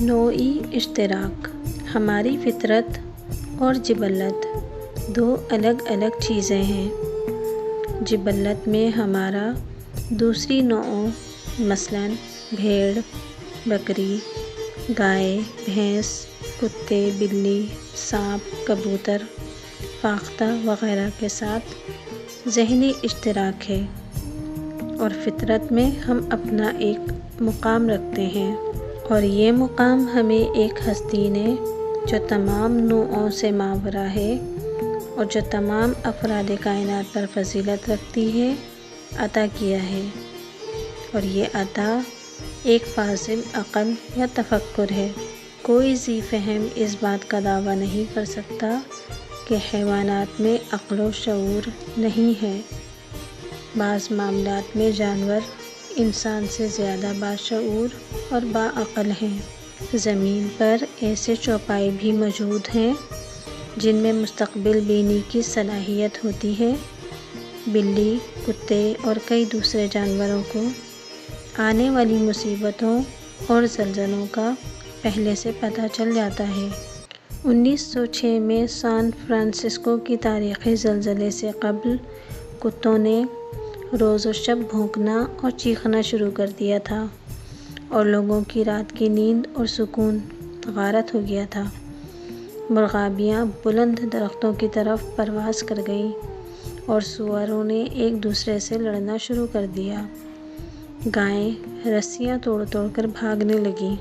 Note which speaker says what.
Speaker 1: نوعی اشتراک۔ ہماری فطرت اور جبلت دو الگ الگ چیزیں ہیں۔ جبلت میں ہمارا دوسری نوعوں مثلاً بھیڑ، بکری، گائے، بھینس، کتے، بلی، سانپ، کبوتر، فاختہ وغیرہ کے ساتھ ذہنی اشتراک ہے، اور فطرت میں ہم اپنا ایک مقام رکھتے ہیں، اور یہ مقام ہمیں ایک ہستی نے جو تمام نوعوں سے ماورا ہے اور جو تمام افراد کائنات پر فضیلت رکھتی ہے عطا کیا ہے، اور یہ عطا ایک فاضل عقل یا تفکر ہے۔ کوئی ذی فہم اس بات کا دعویٰ نہیں کر سکتا کہ حیوانات میں عقل و شعور نہیں ہے۔ بعض معاملات میں جانور انسان سے زیادہ باشعور اور باعقل ہیں۔ زمین پر ایسے چوپائے بھی موجود ہیں جن میں مستقبل بینی کی صلاحیت ہوتی ہے۔ بلی، کتے اور کئی دوسرے جانوروں کو آنے والی مصیبتوں اور زلزلوں کا پہلے سے پتہ چل جاتا ہے۔ 1906 میں سان فرانسسکو کی تاریخی زلزلے سے قبل کتوں نے روز و شب بھونکنا اور چیخنا شروع کر دیا تھا، اور لوگوں کی رات کی نیند اور سکون غارت ہو گیا تھا۔ مرغابیاں بلند درختوں کی طرف پرواز کر گئیں، اور سؤروں نے ایک دوسرے سے لڑنا شروع کر دیا۔ گائیں رسیاں توڑ توڑ کر بھاگنے لگیں۔